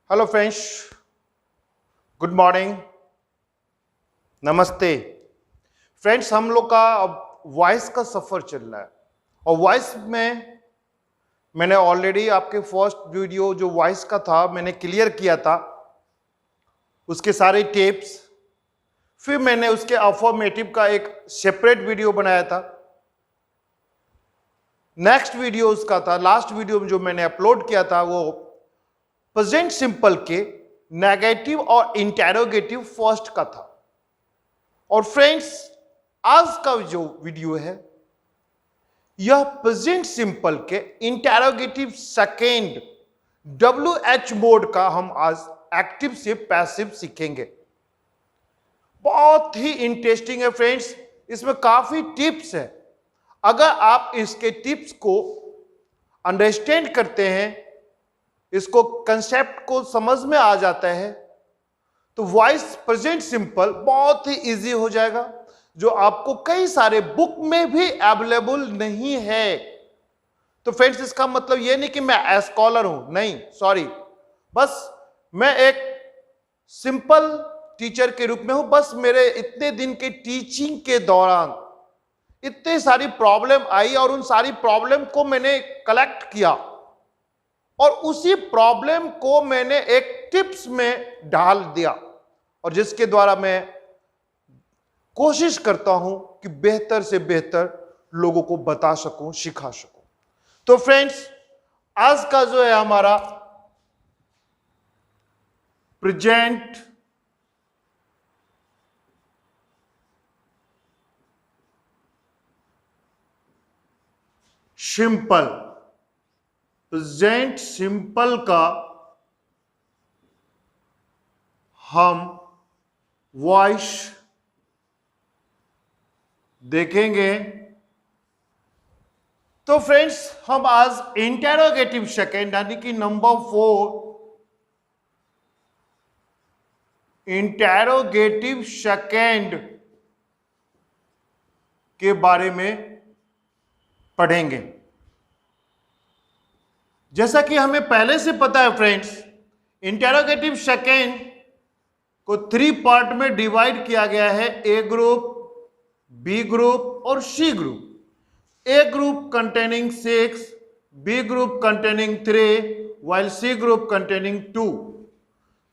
Hello friends, good morning, नमस्ते। Friends, हम लोग का अब वॉइस का सफर चल रहा है और वॉइस में मैंने ऑलरेडी आपके फर्स्ट वीडियो जो वॉइस का था मैंने क्लियर किया था, उसके सारे टिप्स। फिर मैंने उसके अफर्मेटिव का एक सेपरेट वीडियो बनाया था। नेक्स्ट वीडियो उसका था, लास्ट वीडियो जो मैंने अपलोड किया था वो प्रेजेंट सिंपल के नेगेटिव और इंटेरोगेटिव फर्स्ट का था। और फ्रेंड्स, आज का जो वीडियो है यह प्रेजेंट सिंपल के इंटेरोगेटिव सेकेंड WH मोड का हम आज एक्टिव से पैसिव सीखेंगे। बहुत ही इंटरेस्टिंग है फ्रेंड्स, इसमें काफी टिप्स है। अगर आप इसके टिप्स को अंडरस्टैंड करते हैं, इसको कंसेप्ट को समझ में आ जाता है, तो वॉइस प्रेजेंट सिंपल बहुत ही इजी हो जाएगा, जो आपको कई सारे बुक में भी अवेलेबल नहीं है। तो फ्रेंड्स, इसका मतलब यह नहीं कि मैं स्कॉलर हूं, नहीं, सॉरी, बस मैं एक सिंपल टीचर के रूप में हूं। बस मेरे इतने दिन के टीचिंग के दौरान इतनी सारी प्रॉब्लम आई और उन सारी प्रॉब्लम को मैंने कलेक्ट किया और उसी प्रॉब्लम को मैंने एक टिप्स में डाल दिया, और जिसके द्वारा मैं कोशिश करता हूं कि बेहतर से बेहतर लोगों को बता सकूं, सिखा सकूं। तो फ्रेंड्स, आज का जो है हमारा प्रेजेंट सिंपल, प्रेजेंट सिंपल का हम वॉइस देखेंगे। तो फ्रेंड्स, हम आज इंटेरोगेटिव सेकेंड यानी कि नंबर 4 इंटेरोगेटिव सेकेंड के बारे में पढ़ेंगे। जैसा कि हमें पहले से पता है फ्रेंड्स, इंटेरोगेटिव सेकेंड को 3 पार्ट में डिवाइड किया गया है, ए ग्रुप, बी ग्रुप और C group. A group containing 6, B group containing 3, while C group containing 2।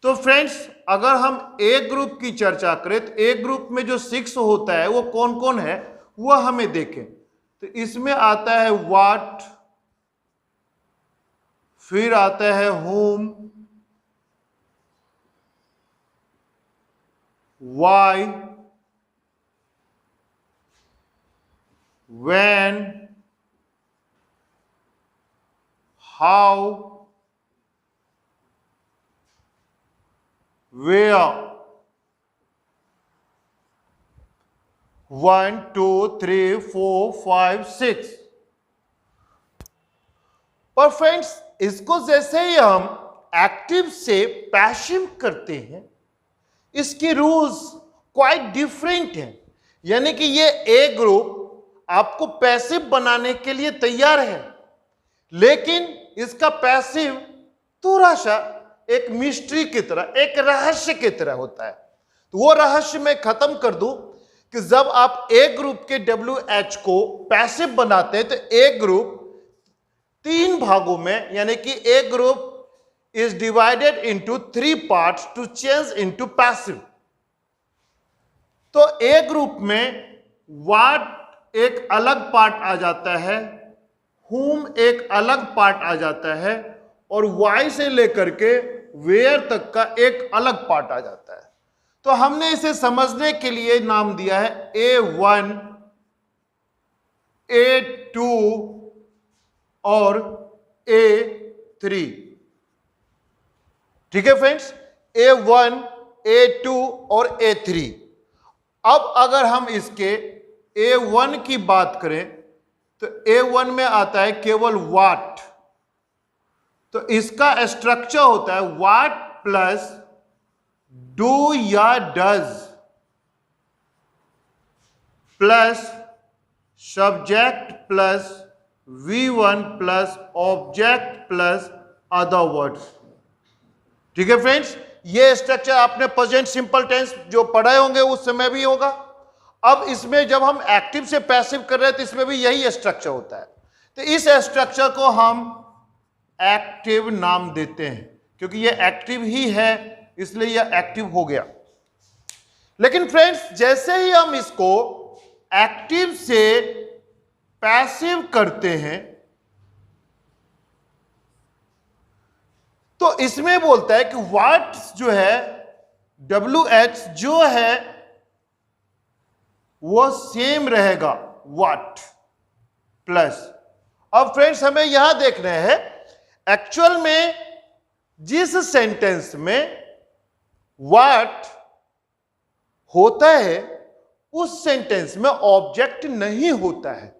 तो फ्रेंड्स, अगर हम ए ग्रुप की चर्चा करें तो ए ग्रुप में जो 6 होता है वो कौन कौन है वह हमें देखें। तो इसमें आता है व्हाट, फिर आता है whom, why, when, how, where। 1 2 3 4 5 6। पर फ्रेंड्स, इसको जैसे ही हम एक्टिव से पैसिव करते हैं, इसकी रूल्स क्वाइट डिफरेंट है। यानी कि ये ए ग्रुप आपको पैसिव बनाने के लिए तैयार है, लेकिन इसका पैसिव थोड़ा सा एक मिस्ट्री की तरह, एक रहस्य की तरह होता है। तो वो रहस्य मैं खत्म कर दूं कि जब आप ए ग्रुप के WH को पैसिव बनाते हैं तो ए ग्रुप 3 भागों में, यानी कि ए group is divided into 3 parts to change into passive। तो ए ग्रुप में व्हाट एक अलग पार्ट आ जाता है, whom एक अलग पार्ट आ जाता है, और why से लेकर के where तक का एक अलग पार्ट आ जाता है। तो हमने इसे समझने के लिए नाम दिया है A1, A2 और A3। ठीक है फ्रेंड्स, A1, A2 और A3। अब अगर हम इसके A1 की बात करें तो A1 में आता है केवल व्हाट। तो इसका स्ट्रक्चर होता है व्हाट प्लस डू या does plus subject plus V1 plus object plus other words. ठीक है फ्रेंड्स, ये स्ट्रक्चर आपने प्रेजेंट सिंपल टेंस जो पढ़े होंगे उस समय भी होगा। अब इसमें जब हम एक्टिव से पैसिव कर रहे हैं तो इसमें भी यही स्ट्रक्चर होता है। तो इस स्ट्रक्चर को हम एक्टिव नाम देते हैं, क्योंकि ये एक्टिव ही है इसलिए यह एक्टिव हो गया। लेकिन फ्रेंड्स, जैसे ही हम इसको एक्टिव से पैसिव करते हैं तो इसमें बोलता है कि व्हाट जो है WH जो है वो सेम रहेगा व्हाट प्लस। अब फ्रेंड्स, हमें यहां देखना है एक्चुअल में जिस सेंटेंस में व्हाट होता है उस सेंटेंस में ऑब्जेक्ट नहीं होता है।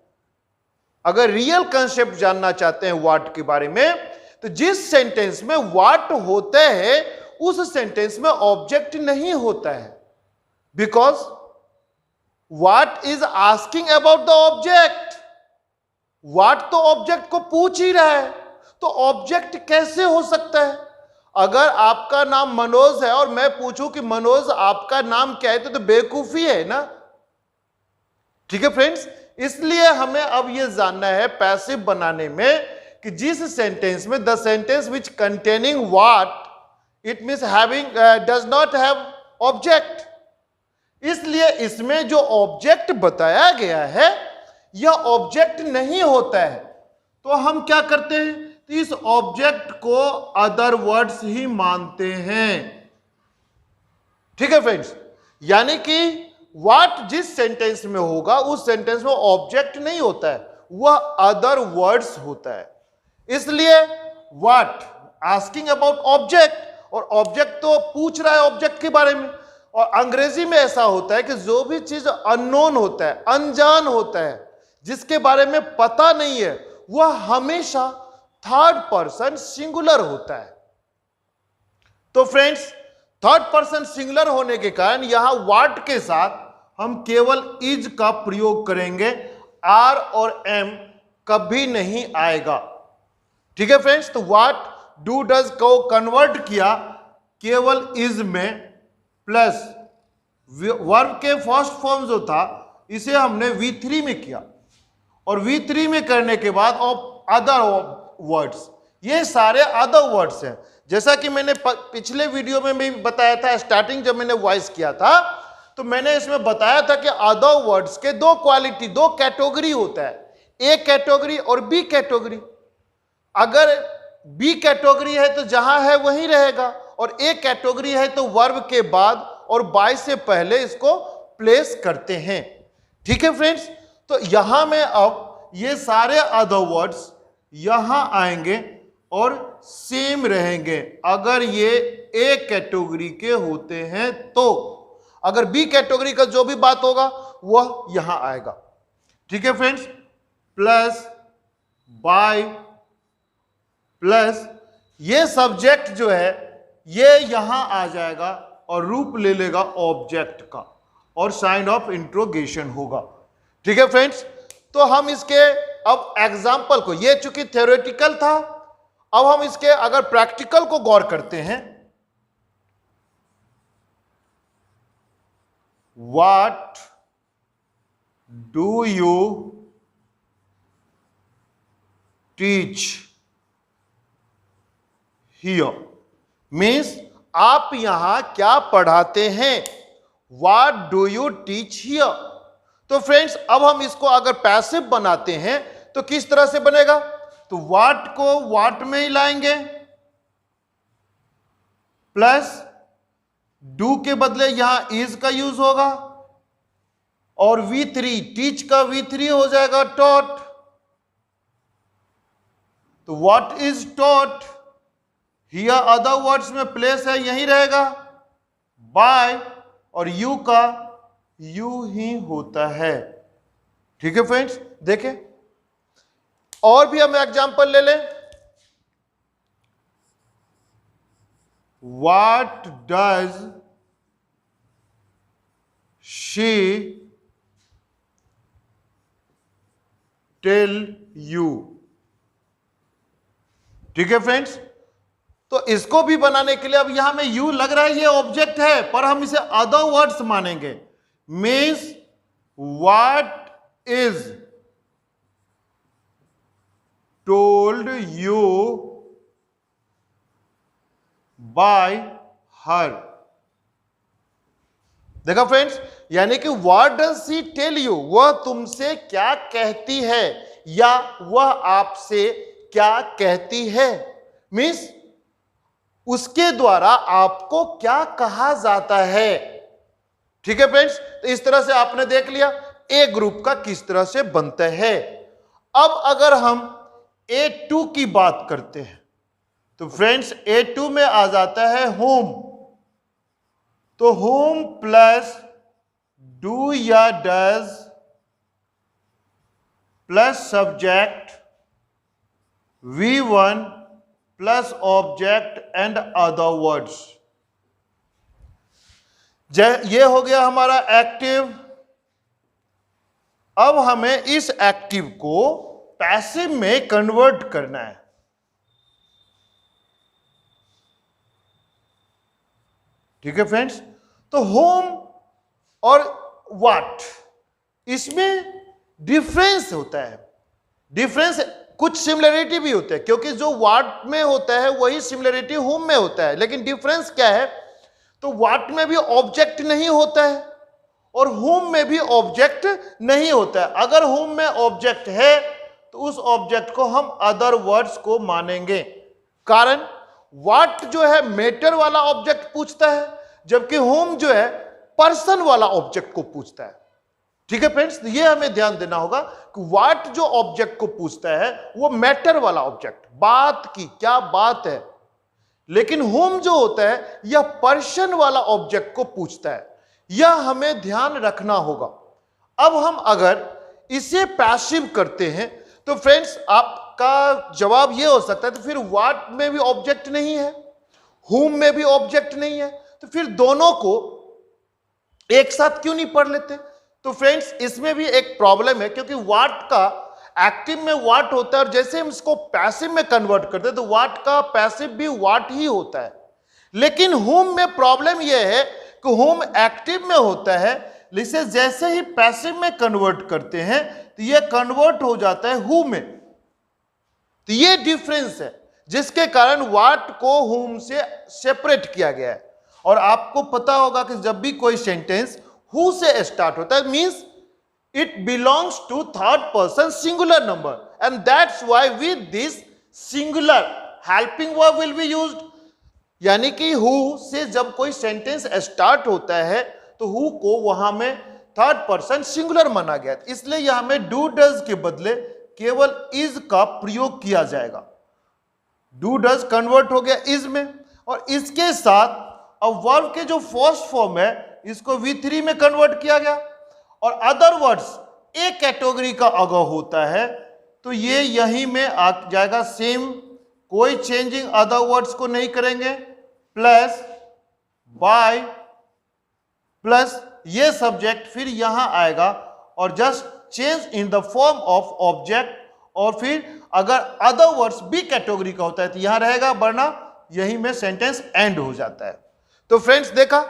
अगर रियल कंसेप्ट जानना चाहते हैं व्हाट के बारे में, तो जिस सेंटेंस में व्हाट होता है उस सेंटेंस में ऑब्जेक्ट नहीं होता है, because what is asking about the object. What तो ऑब्जेक्ट को पूछ ही रहा है, तो ऑब्जेक्ट कैसे हो सकता है? अगर आपका नाम मनोज है और मैं पूछूं कि मनोज आपका नाम क्या है, तो बेवकूफी है ना। ठीक है फ्रेंड्स, इसलिए हमें अब यह जानना है पैसिव बनाने में कि जिस सेंटेंस में the sentence which containing what it means having does not have object, इसलिए इसमें जो ऑब्जेक्ट बताया गया है यह ऑब्जेक्ट नहीं होता है। तो हम क्या करते हैं, तो इस ऑब्जेक्ट को अदर वर्ड्स ही मानते हैं। ठीक है फ्रेंड्स, यानी कि व्हाट जिस सेंटेंस में होगा उस सेंटेंस में ऑब्जेक्ट नहीं होता है, वह अदर वर्ड्स होता है। इसलिए व्हाट आस्किंग अबाउट ऑब्जेक्ट, और ऑब्जेक्ट तो पूछ रहा है ऑब्जेक्ट के बारे में। और अंग्रेजी में ऐसा होता है कि जो भी चीज अननोन होता है, अनजान होता है, जिसके बारे में पता नहीं है, वह हमेशा थर्ड पर्सन सिंगुलर होता है। तो फ्रेंड्स, थर्ड पर्सन सिंगुलर होने के कारण यहां व्हाट के साथ हम केवल इज का प्रयोग करेंगे, आर और एम कभी नहीं आएगा। ठीक है फ्रेंड्स, तो व्हाट डू डज को कन्वर्ट किया केवल इज में, प्लस वर्ब के फर्स्ट फॉर्म जो था इसे हमने V3 में किया, और V3 में करने के बाद अदर वर्ड्स, ये सारे अदर वर्ड्स हैं। जैसा कि मैंने पिछले वीडियो में भी बताया था, स्टार्टिंग जब मैंने वॉइस किया था तो मैंने इसमें बताया था कि अदर वर्ड्स के दो क्वालिटी, दो कैटेगरी होता है, ए कैटेगरी और बी कैटेगरी। अगर बी कैटेगरी है तो जहां है वहीं रहेगा, और ए कैटेगरी है तो वर्ब के बाद और बाय से पहले इसको प्लेस करते हैं। ठीक है फ्रेंड्स, तो यहां में अब ये सारे अदर वर्ड्स यहां आएंगे और सेम रहेंगे अगर ये ए कैटेगरी के होते हैं। तो अगर बी कैटेगरी का जो भी बात होगा वह यहां आएगा। ठीक है फ्रेंड्स, प्लस बाय प्लस ये सब्जेक्ट जो है ये यहां आ जाएगा और रूप ले लेगा ऑब्जेक्ट का, और साइन ऑफ इंट्रोगेशन होगा। ठीक है फ्रेंड्स, तो हम इसके अब एग्जाम्पल को, ये चूंकि थ्योरेटिकल था, अब हम इसके अगर प्रैक्टिकल को गौर करते हैं। What do you teach here, means आप यहां क्या पढ़ाते हैं। What do you teach here. तो फ्रेंड्स, अब हम इसको अगर पैसिव बनाते हैं तो किस तरह से बनेगा, तो व्हाट को व्हाट में ही लाएंगे, प्लस डू के बदले यहां इज का यूज होगा, और V3 टीच का V3 हो जाएगा टॉट। तो what is taught, here other words में प्लेस है यही रहेगा, बाय, और यू का यू ही होता है। ठीक है फ्रेंड्स, देखें और भी हम एग्जांपल ले लें। What does she tell you. ठीक है फ्रेंड्स, तो इसको भी बनाने के लिए अब यहां में यू लग रहा है ये ऑब्जेक्ट है, पर हम इसे अदर वर्ड्स मानेंगे। Means what is told you by her. देखा फ्रेंड्स, यानी कि what does she tell you, वह तुमसे क्या कहती है या वह आपसे क्या कहती है। मीन्स उसके द्वारा आपको क्या कहा जाता है। ठीक है फ्रेंड्स, तो इस तरह से आपने देख लिया ए ग्रुप का किस तरह से बनता है। अब अगर हम A2 की बात करते हैं तो फ्रेंड्स A2 में आ जाता है होम। तो होम प्लस डू या does plus subject V1 plus object and other words. ये हो गया हमारा एक्टिव। अब हमें इस एक्टिव को पैसिव में कन्वर्ट करना है। ठीक है फ्रेंड्स, तो होम और व्हाट इसमें डिफरेंस होता है। डिफरेंस कुछ सिमिलरिटी भी होता है, क्योंकि जो व्हाट में होता है वही सिमिलरिटी होम में होता है। लेकिन डिफरेंस क्या है, तो व्हाट में भी ऑब्जेक्ट नहीं होता है और होम में भी ऑब्जेक्ट नहीं होता है। अगर होम में ऑब्जेक्ट है तो उस ऑब्जेक्ट को हम अदर वर्ड्स को मानेंगे। कारण व्हाट जो है मैटर वाला ऑब्जेक्ट पूछता है, जबकि होम जो है पर्सन वाला ऑब्जेक्ट को पूछता है। ठीक है फ्रेंड्स, ये हमें ध्यान देना होगा कि व्हाट जो ऑब्जेक्ट को पूछता है वो मैटर वाला ऑब्जेक्ट, बात की क्या बात है। लेकिन होम जो होता है यह पर्सन वाला ऑब्जेक्ट को पूछता है। यह हमें ध्यान रखना होगा। अब हम अगर इसे पैसिव करते हैं तो फ्रेंड्स आपका जवाब यह हो सकता है, तो फिर व्हाट में भी ऑब्जेक्ट नहीं है, होम में भी ऑब्जेक्ट नहीं है, तो फिर दोनों को एक साथ क्यों नहीं पढ़ लेते। तो फ्रेंड्स इसमें भी एक प्रॉब्लम है, क्योंकि व्हाट का एक्टिव में व्हाट होता है और जैसे हम इसको पैसिव में कन्वर्ट करते हैं तो व्हाट का पैसिव भी व्हाट ही होता है। लेकिन होम में प्रॉब्लम यह है कि होम एक्टिव में होता है, इसे जैसे ही पैसिव में कन्वर्ट करते हैं तो यह कन्वर्ट हो जाता है हु में। तो यह डिफरेंस है जिसके कारण व्हाट को होम से सेपरेट किया गया है। और आपको पता होगा कि जब भी कोई सेंटेंस हु से स्टार्ट होता है means it belongs to third person singular number, and that's why with this singular helping verb will be used। यानी कि who से जब कोई सेंटेंस स्टार्ट होता है तो who को वहां में थर्ड पर्सन सिंगुलर माना गया, इसलिए यहां में डू डज के बदले केवल इज का प्रयोग किया जाएगा। डू डज कन्वर्ट हो गया इज में, और इसके साथ अब वर्ब के जो फर्स्ट फॉर्म है इसको V3 में कन्वर्ट किया गया। और अदर वर्ड्स ए कैटेगरी का अगर होता है तो ये यहीं में आ जाएगा सेम, कोई चेंजिंग अदर वर्ड्स को नहीं करेंगे। प्लस बाय प्लस ये सब्जेक्ट फिर यहां आएगा और just change in the form of object, और फिर अगर अदर वर्ड्स बी कैटेगरी का होता है तो यहां रहेगा, वरना यहीं में सेंटेंस एंड हो जाता है। तो फ्रेंड्स देखा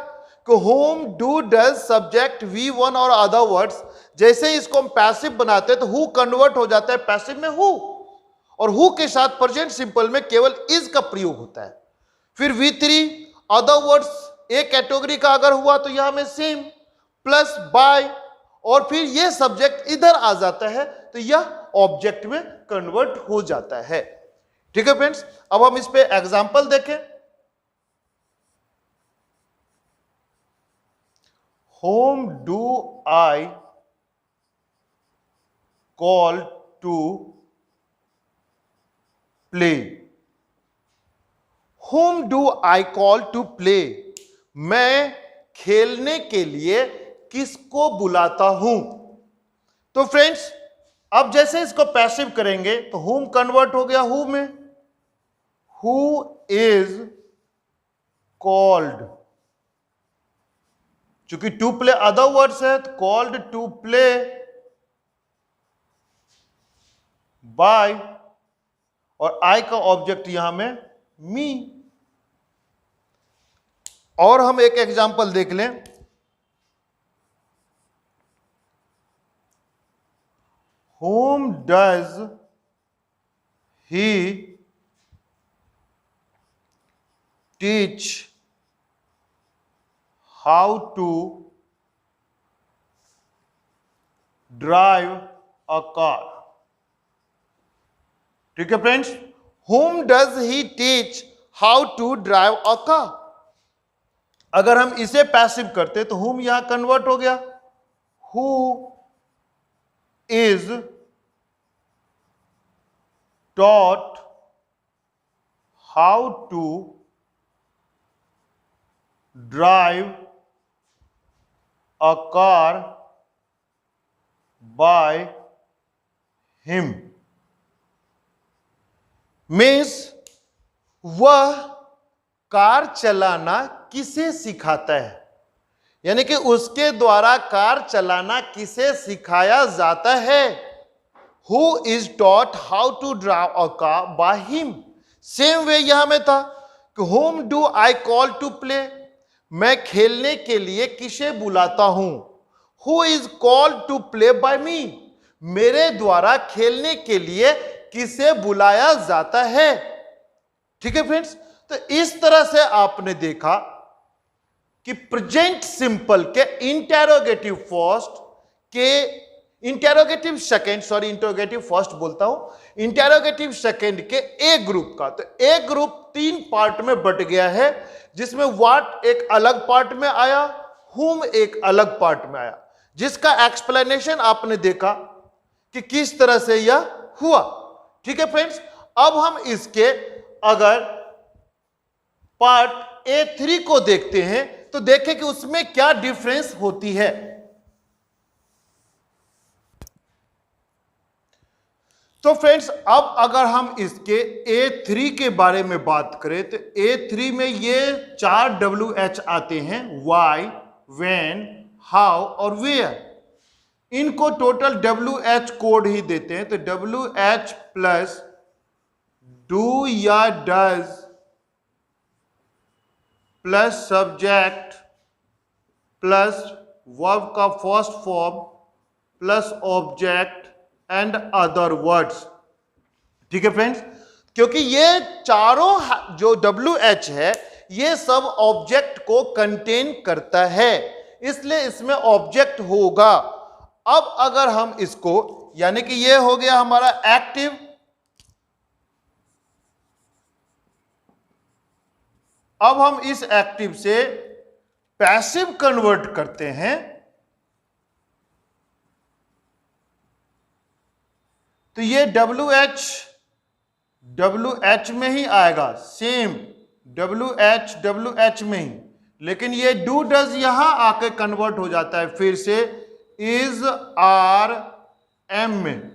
कि home do does subject V1 और अदर वर्ड्स, जैसे ही इसको हम पैसिव बनाते हैं तो हु कन्वर्ट हो जाता है पैसिव में हु, और हु के साथ प्रेजेंट सिंपल में केवल इज का प्रयोग होता है। फिर V3 other words A category का अगर हुआ तो यहां में सेम प्लस बाय, और फिर यह सब्जेक्ट इधर आ जाता है तो यह ऑब्जेक्ट में कन्वर्ट हो जाता है। ठीक है फ्रेंड्स, अब हम इस पे एग्जांपल देखें। Whom do I call to play? Whom do I call to play? मैं खेलने के लिए किसको बुलाता हूं। तो फ्रेंड्स अब जैसे इसको पैसिव करेंगे तो whom कन्वर्ट हो गया हु में। Who is called, चूंकि टू प्ले अदर वर्ड्स है तो कॉल्ड टू प्ले बाय, और आई का ऑब्जेक्ट यहां में मी। और हम एक एग्जांपल देख लें। whom does he teach how to drive a car? ठीक है friends, whom does he teach how to drive a car? अगर हम इसे पैसिव करते तो whom यहां कन्वर्ट हो गया, who is taught how to drive a car by him, means वह कार चलाना किसे सिखाता है, यानी कि उसके द्वारा कार चलाना किसे सिखाया जाता है। Who is taught how to drive a car by him? Same way यहां में था कि whom do I call to play? मैं खेलने के लिए किसे बुलाता हूं। Who is called to play by me? मेरे द्वारा खेलने के लिए किसे बुलाया जाता है। ठीक है फ्रेंड्स, तो इस तरह से आपने देखा कि प्रेजेंट सिंपल के इंटेरोगेटिव फर्स्ट के interrogative second, sorry interrogative first बोलता हूं, इंटेरोगेटिव सेकंड के ए ग्रुप का, तो ए ग्रुप 3 पार्ट में बट गया है, जिसमें व्हाट एक अलग पार्ट में आया, हुम एक अलग पार्ट में आया, जिसका एक्सप्लेनेशन आपने देखा कि किस तरह से यह हुआ। ठीक है फ्रेंड्स, अब हम इसके अगर पार्ट A3 को देखते हैं तो देखें कि उसमें क्या डिफरेंस होती है। तो फ्रेंड्स, अब अगर हम इसके A3 के बारे में बात करें तो A3 में ये 4 WH आते हैं, वाई, व्हेन, हाउ और वेयर। इनको टोटल WH कोड ही देते हैं, तो WH प्लस डू या does plus subject plus verb का first form plus object and other words. ठीक है फ्रेंड्स, क्योंकि ये चारों जो WH है ये सब ऑब्जेक्ट को कंटेन करता है, इसलिए इसमें ऑब्जेक्ट होगा। अब अगर हम इसको, यानी कि ये हो गया हमारा एक्टिव, अब हम इस एक्टिव से पैसिव कन्वर्ट करते हैं, तो ये WH में ही आएगा, सेम WH में ही, लेकिन ये डू डज यहां आके कन्वर्ट हो जाता है फिर से इज आर एम में।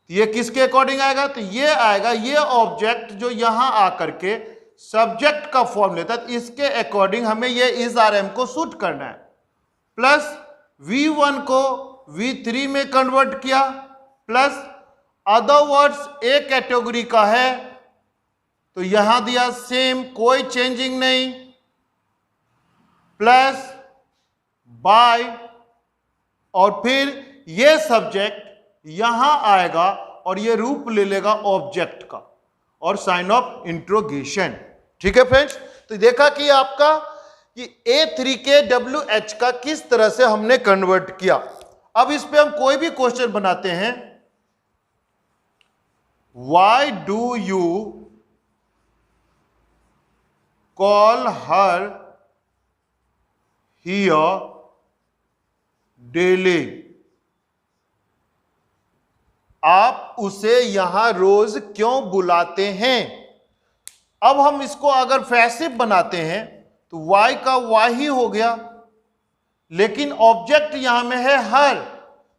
ये किसके अकॉर्डिंग आएगा, तो ये आएगा, ये ऑब्जेक्ट जो यहां आकर के सब्जेक्ट का फॉर्म लेता है, तो इसके अकॉर्डिंग हमें ये इज आर एम को सूट करना है। प्लस V1 को V3 में कन्वर्ट किया, plus other words A category का है तो यहां दिया सेम, कोई चेंजिंग नहीं, प्लस बाय, और फिर ये सब्जेक्ट यहां आएगा और ये रूप ले लेगा ऑब्जेक्ट का और साइन ऑफ इंट्रोगेशन। ठीक है फ्रेंड्स, तो देखा कि आपका कि A3 के WH का किस तरह से हमने कन्वर्ट किया। अब इस पे हम कोई भी क्वेश्चन बनाते हैं, Why do you call her here daily? आप उसे यहां रोज क्यों बुलाते हैं। अब हम इसको अगर पैसिव बनाते हैं तो वाई का वाई ही हो गया, लेकिन ऑब्जेक्ट यहां में है हर,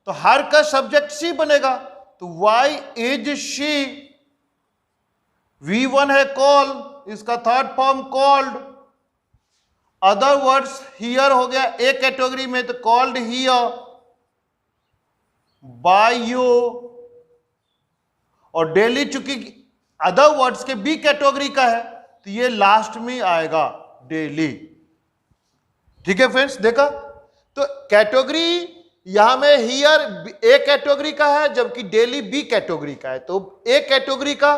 तो हर का सब्जेक्ट सी बनेगा, तो वाई इज शी। V1 है कॉल, इसका third form called. Other words here हो गया ए कैटेगरी में, तो कॉल्ड हियर, बाय यू, और डेली चूंकि अदर वर्ड्स के बी कैटेगरी का है तो ये लास्ट में आएगा डेली। ठीक है फ्रेंड्स, देखा? तो कैटेगरी यहां में हियर ए कैटेगरी का है, जबकि डेली बी कैटेगरी का है। तो ए कैटेगरी का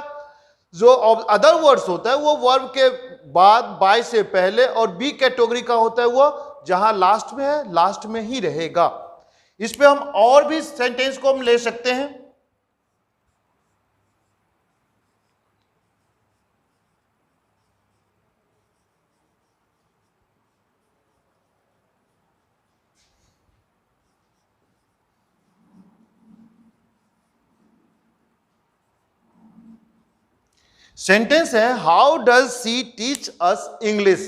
जो अदर वर्ड्स होता है वो वर्ब के बाद, बाय से पहले, और बी कैटेगरी का होता है वो जहां लास्ट में है, लास्ट में ही रहेगा। इस पे हम और भी सेंटेंस को हम ले सकते हैं। सेंटेंस है, how does she teach us English?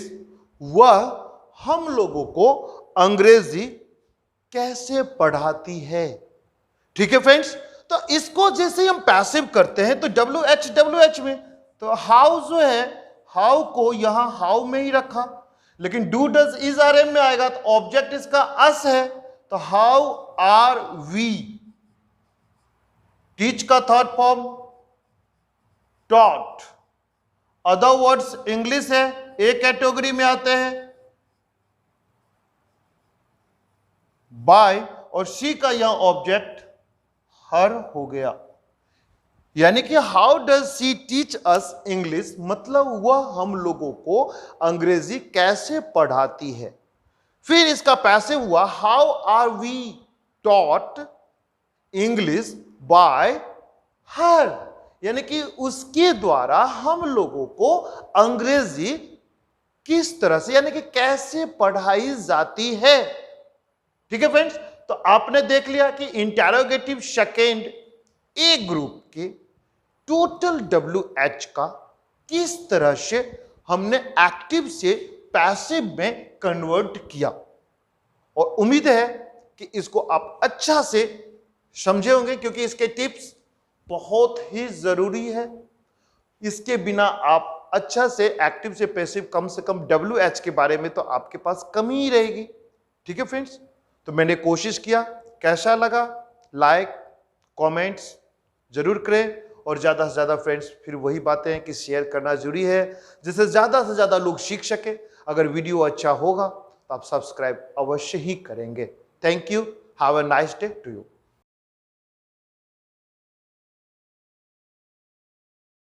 वह हम लोगों को अंग्रेजी कैसे पढ़ाती है? ठीक है फ्रेंड्स, तो इसको जैसे हम पैसिव करते हैं तो WH में, तो हाउ जो है, हाउ को यहां हाउ में ही रखा, लेकिन do does is are am में आएगा तो ऑब्जेक्ट इसका अस है, तो हाउ आर वी। टीच का third form taught. Other words English है, ए कैटेगरी में आते हैं। बाय और सी का यहां ऑब्जेक्ट हर हो गया, यानी कि how does she teach us English, मतलब वह हम लोगों को अंग्रेजी कैसे पढ़ाती है। फिर इसका पैसिव हुआ, how are we taught English by her, यानी कि उसके द्वारा हम लोगों को अंग्रेजी किस तरह से, यानी कि कैसे पढ़ाई जाती है। ठीक है फ्रेंड्स, तो आपने देख लिया कि इंटेरोगेटिव सेकेंड ए ग्रुप के टोटल WH का किस तरह से हमने एक्टिव से पैसिव में कन्वर्ट किया, और उम्मीद है कि इसको आप अच्छा से समझे होंगे, क्योंकि इसके टिप्स बहुत ही जरूरी है। इसके बिना आप अच्छा से एक्टिव से पैसिव, कम से कम WH के बारे में तो आपके पास कमी ही रहेगी। ठीक है फ्रेंड्स, तो मैंने कोशिश किया, कैसा लगा लाइक कमेंट्स जरूर करें, और ज्यादा से ज्यादा फ्रेंड्स फिर वही बातें हैं कि शेयर करना जरूरी है, जिससे ज्यादा से ज्यादा लोग सीख सके। अगर वीडियो अच्छा होगा तो आप सब्सक्राइब अवश्य ही करेंगे। Thank you, have a nice day to you.